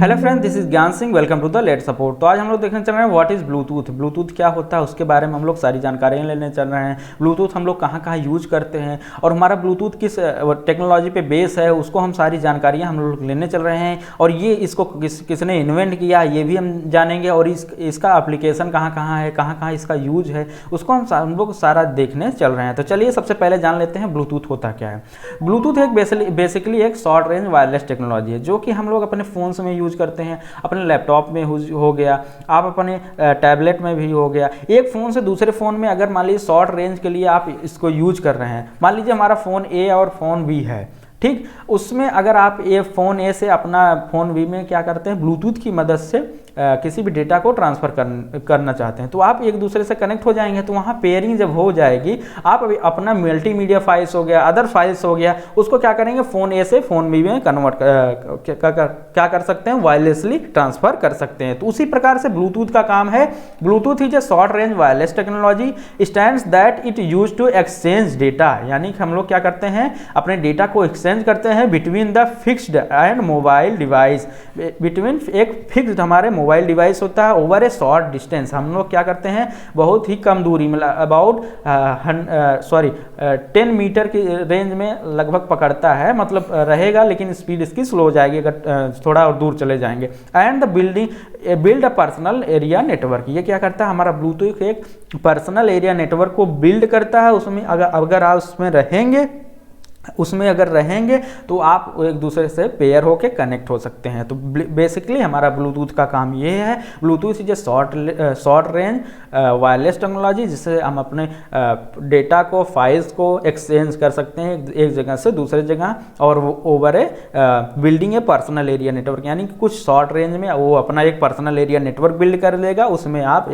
Hello friends, this is Gyan Singh. Welcome to the let support. तो आज हम लोग देखने चल रहे हैं व्हाट इज़ ब्लूटूथ। ब्लूटूथ क्या होता है उसके बारे में हम लोग सारी जानकारियाँ लेने चल रहे हैं। ब्लूटूथ हम लोग कहाँ कहाँ यूज करते हैं और हमारा ब्लूटूथ किस टेक्नोलॉजी पे बेस है, उसको हम सारी जानकारियाँ हम लोग लेने चल रहे हैं। और ये इसको किसने इन्वेंट किया ये भी हम जानेंगे, और इसका एप्लीकेशन कहाँ कहाँ इसका यूज है उसको हम लोग सारा देखने चल रहे हैं। तो चलिए सबसे पहले जान लेते हैं ब्लूटूथ होता क्या है। ब्लूटूथ एक बेसिकली एक शॉर्ट रेंज वायरलेस टेक्नोलॉजी है जो कि हम लोग अपने फ़ोन्स में यूज करते हैं, अपने लैपटॉप में हो गया, आप अपने टैबलेट में भी हो गया। एक फ़ोन से दूसरे फ़ोन में अगर मान लीजिए शॉर्ट रेंज के लिए आप इसको यूज कर रहे हैं, मान लीजिए हमारा फ़ोन ए और फ़ोन बी है, ठीक, उसमें अगर आप फ़ोन ए से अपना फ़ोन बी में क्या करते हैं, ब्लूटूथ की मदद से किसी भी डेटा को ट्रांसफ़र करना चाहते हैं, तो आप एक दूसरे से कनेक्ट हो जाएंगे। तो वहाँ पेयरिंग जब हो जाएगी, आप अभी अपना मल्टीमीडिया फाइल्स हो गया, अदर फाइल्स हो गया, उसको क्या करेंगे, फ़ोन ए से फ़ोन बी में कन्वर्ट क्या कर सकते हैं, वायरलेसली ट्रांसफ़र कर सकते हैं। तो उसी प्रकार से ब्लूटूथ का काम है। Bluetooth is a short range wireless technology stands that it use to exchange data, यानी कि हम लोग क्या करते हैं, अपने डेटा को एक्सचेंज करते हैं between the fixed and mobile device. Between एक फिक्स्ड हमारे मोबाइल डिवाइस होता है ओवर ए शॉर्ट डिस्टेंस। हम लोग क्या करते हैं, बहुत ही कम दूरी मतलब अबाउट 10 मीटर की रेंज में लगभग पकड़ता है, मतलब रहेगा, लेकिन स्पीड इसकी स्लो हो जाएगी अगर थोड़ा और दूर चले जाएंगे। And the build a personal area network, ये क्या करता है, हमारा ब्लूटूथ एक पर्सनल एरिया नेटवर्क को बिल्ड करता है। उसमें अगर आप उसमें अगर रहेंगे तो आप एक दूसरे से पेयर होके कनेक्ट हो सकते हैं। तो बेसिकली हमारा ब्लूटूथ का काम ये है। Bluetooth is a short range wireless technology जिससे हम अपने डेटा को, फाइल्स को एक्सचेंज कर सकते हैं एक जगह से दूसरे जगह, और ओवर ए बिल्डिंग ए पर्सनल एरिया नेटवर्क, यानी कि कुछ शॉर्ट रेंज में वो अपना एक पर्सनल एरिया नेटवर्क बिल्ड कर लेगा। उसमें आप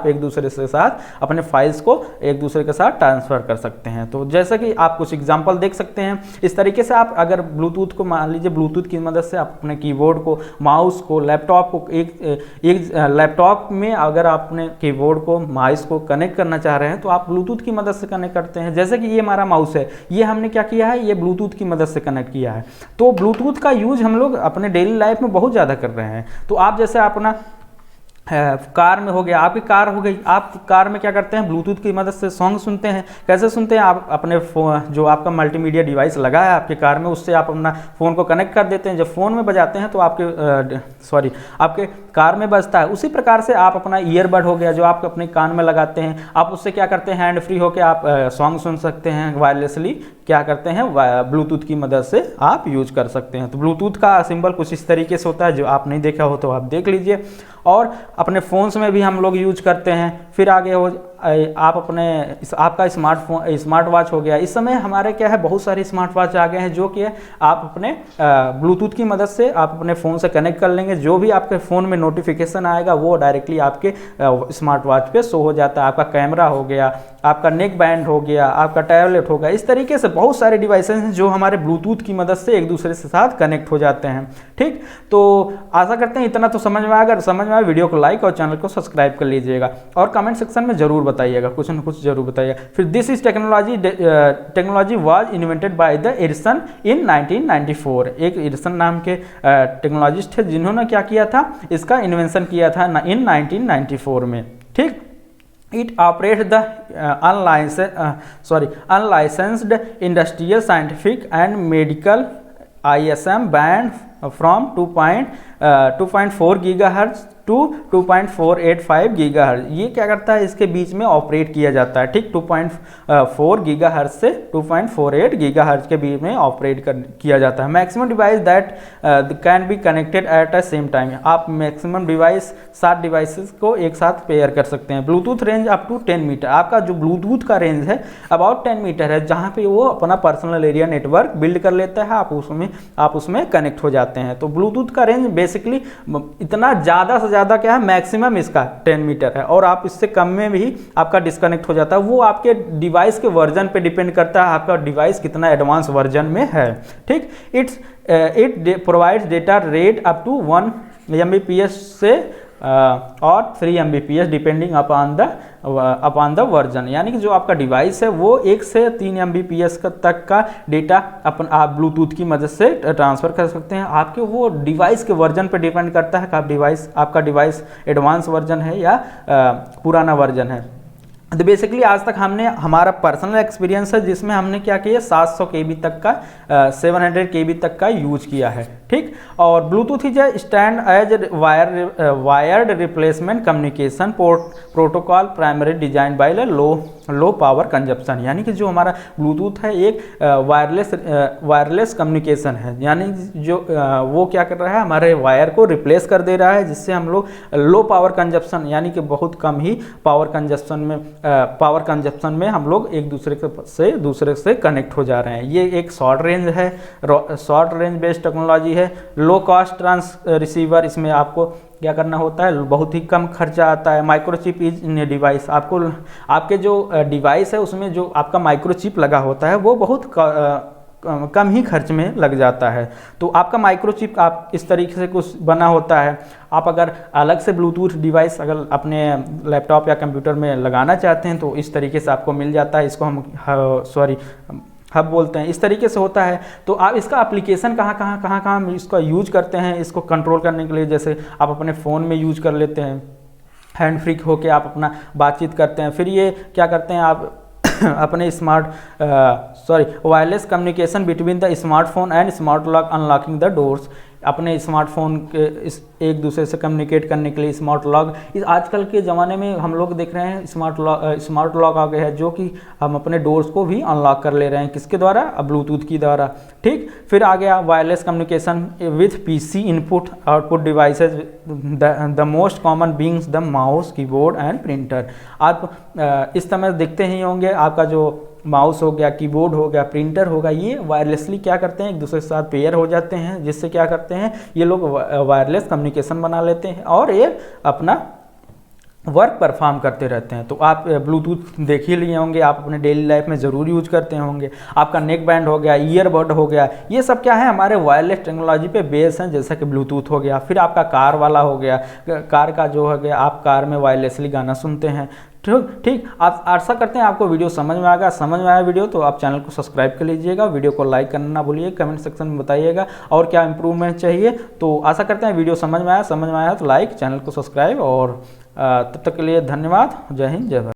एक दूसरे के साथ अपने फाइल्स को एक दूसरे के साथ ट्रांसफ़र कर सकते हैं। तो जैसे कि आप कुछ एग्जाम्पल देख सकते हैं, इस तरीके से आप अगर ब्लूटूथ को, मान लीजिए ब्लूटूथ की मदद से आप अपने कीबोर्ड को, माउस को, लैपटॉप को, एक लैपटॉप में अगर आप अपने कीबोर्ड को, माउस को कनेक्ट करना चाह रहे हैं तो आप ब्लूटूथ की मदद से कनेक्ट करते हैं। जैसे कि ये हमारा माउस है, ये हमने क्या किया है, ये ब्लूटूथ की मदद से कनेक्ट किया है। तो ब्लूटूथ का यूज हम लोग अपने डेली लाइफ में बहुत ज़्यादा कर रहे हैं। तो आप जैसे अपना कार में हो गया, आपकी कार हो गई, आप कार में क्या करते हैं, ब्लूटूथ की मदद से सॉन्ग सुनते हैं। कैसे सुनते हैं, आप अपने जो आपका मल्टीमीडिया डिवाइस लगा है आपके कार में, उससे आप अपना फ़ोन को कनेक्ट कर देते हैं। जब फ़ोन में बजाते हैं तो आपके कार में बजता है। उसी प्रकार से आप अपना ईयरबड हो गया जो आप अपने कान में लगाते हैं, आप उससे क्या करते हैं, हैंड फ्री होकर आप सॉन्ग सुन सकते हैं वायरलेसली। क्या करते हैं, ब्लूटूथ की मदद से आप यूज कर सकते हैं। तो ब्लूटूथ का सिंबल कुछ इस तरीके से होता है, जो आप नहीं देखा हो तो आप देख लीजिए। और अपने फ़ोन्स में भी हम लोग यूज करते हैं। फिर आगे आप आपका स्मार्ट वॉच हो गया। इस समय हमारे क्या है, बहुत सारे स्मार्ट वॉच आ गए हैं जो कि आप अपने ब्लूटूथ की मदद से आप अपने फ़ोन से कनेक्ट कर लेंगे। जो भी आपके फ़ोन में नोटिफिकेशन आएगा वो डायरेक्टली आपके स्मार्ट वॉच पे शो हो जाता है। आपका कैमरा हो गया, आपका नेक बैंड हो गया, आपका टैबलेट हो गया, इस तरीके से बहुत सारे डिवाइसेस हैं जो हमारे ब्लूटूथ की मदद से एक दूसरे से साथ कनेक्ट हो जाते हैं। ठीक, तो आशा करते हैं इतना तो समझ में आएगा। अगर समझ में आए वीडियो को लाइक और चैनल को सब्सक्राइब कर लीजिएगा, और कमेंट सेक्शन में जरूर बताइएगा, कुछ न कुछ जरूर बताइएगा। फिर this is technology was invented by the Edison in 1994। एक एडिसन नाम के टेक्नोलॉजिस्ट थे जिन्होंने क्या किया था, इसका इन्वेंशन किया था इन 1994 में। ठीक, It operates the unlicensed industrial, scientific and medical ISM band from 2.4 GHz to 2.485 GHz। ये क्या करता है, इसके बीच में ऑपरेट किया जाता है। ठीक, 2.4 GHz से 2.48 GHz के बीच में ऑपरेट किया जाता है। Maximum device that can be connected at a same time. आप मैक्सिमम डिवाइस 7 डिवाइसेस को एक साथ पेयर कर सकते हैं। Bluetooth range up to 10 metre. आपका जो ब्लूटूथ का रेंज है अबाउट 10 मीटर है, जहाँ पे वो अपना पर्सनल एरिया नेटवर्क बिल्ड कर लेता है, आप उसमें कनेक्ट हो जाते हैं। तो ब्लूटूथ का रेंज बेसिकली इतना ज़्यादा से ज़्यादा क्या है, मैक्सिमम इसका 10 मीटर है, और आप इससे कम में भी आपका डिस्कनेक्ट हो जाता है। वो आपके डिवाइस के वर्जन पे डिपेंड करता है, आपका डिवाइस कितना एडवांस वर्जन में है। ठीक, it provides data rate up to 1 Mbps से और 3 Mbps depending upon the version. यानी कि जो आपका डिवाइस है वो 1 से 3 Mbps तक का डेटा आप ब्लूटूथ की मदद से ट्रांसफ़र कर सकते हैं। आपके वो डिवाइस के वर्जन पर डिपेंड करता है कि आपका डिवाइस एडवांस वर्जन है या पुराना वर्जन है। तो बेसिकली आज तक हमने हमारा पर्सनल एक्सपीरियंस है जिसमें हमने क्या किया 700 KB तक का 700 KB तक का यूज किया है, ठीक। और Bluetooth is a stand as wired replacement communication protocol primary design by low power consumption. यानी कि जो हमारा ब्लूटूथ है एक वायरलेस कम्युनिकेशन है, यानी जो वो क्या कर रहा है हमारे वायर को रिप्लेस कर दे रहा है, जिससे हम लोग लो पावर कंजप्शन यानी कि बहुत कम ही पावर कंजप्शन में हम लोग एक दूसरे से कनेक्ट हो जा रहे हैं। ये एक शॉर्ट रेंज बेस्ड टेक्नोलॉजी है। लो कॉस्ट रिसीवर, इसमें आपको क्या करना होता है, बहुत ही कम खर्चा आता है। Microchip is in a device, आपके जो डिवाइस है उसमें जो आपका माइक्रोचिप लगा होता है वो बहुत कम ही खर्च में लग जाता है। तो आपका माइक्रोचिप आप इस तरीके से कुछ बना होता है। आप अगर अलग से ब्लूटूथ डिवाइस अगर अपने लैपटॉप या कंप्यूटर में लगाना चाहते हैं तो इस तरीके से आपको मिल जाता है। इसको हम हब बोलते हैं, इस तरीके से होता है। तो आप इसका एप्लीकेशन कहाँ इसका यूज करते हैं इसको कंट्रोल करने के लिए, जैसे आप अपने फ़ोन में यूज कर लेते हैं, हैंड फ्री होके आप अपना बातचीत करते हैं। फिर ये क्या करते हैं आप अपने wireless communication between the smartphone and smart lock unlocking the doors. अपने स्मार्टफोन के एक दूसरे से कम्युनिकेट करने के लिए स्मार्ट लॉक, इस आजकल के ज़माने में हम लोग देख रहे हैं स्मार्ट लॉक आ गया है, जो कि हम अपने डोर्स को भी अनलॉक कर ले रहे हैं। किसके द्वारा? ब्लूटूथ की द्वारा, ठीक। फिर आ गया wireless communication with PC input output devices, the most common beings the mouse, keyboard and printer. आप इस समय देखते ही होंगे आपका जो माउस हो गया, कीबोर्ड हो गया, प्रिंटर होगा, ये वायरलेसली क्या करते हैं एक दूसरे के साथ पेयर हो जाते हैं, जिससे क्या करते हैं ये लोग वायरलेस कम्युनिकेशन बना लेते हैं और ये अपना वर्क परफॉर्म करते रहते हैं। तो आप ब्लूटूथ देख ही लिए होंगे, आप अपने डेली लाइफ में ज़रूर यूज करते होंगे। आपका नेक बैंड हो गया, ईयरबड हो गया, ये सब क्या है हमारे वायरलेस टेक्नोलॉजी पे बेस हैं, जैसा कि ब्लूटूथ हो गया। फिर आपका कार वाला हो गया, कार का जो हो गया आप कार में वायरलेसली गाना सुनते हैं, ठीक। आप आशा करते हैं आपको वीडियो समझ में आया वीडियो तो आप चैनल को सब्सक्राइब कर लीजिएगा, वीडियो को लाइक करना ना भूलिए, कमेंट सेक्शन में बताइएगा और क्या इंप्रूवमेंट चाहिए। तो आशा करते हैं वीडियो समझ में आया तो लाइक, चैनल को सब्सक्राइब और तब तक के लिए धन्यवाद। जय हिंद, जय भारत।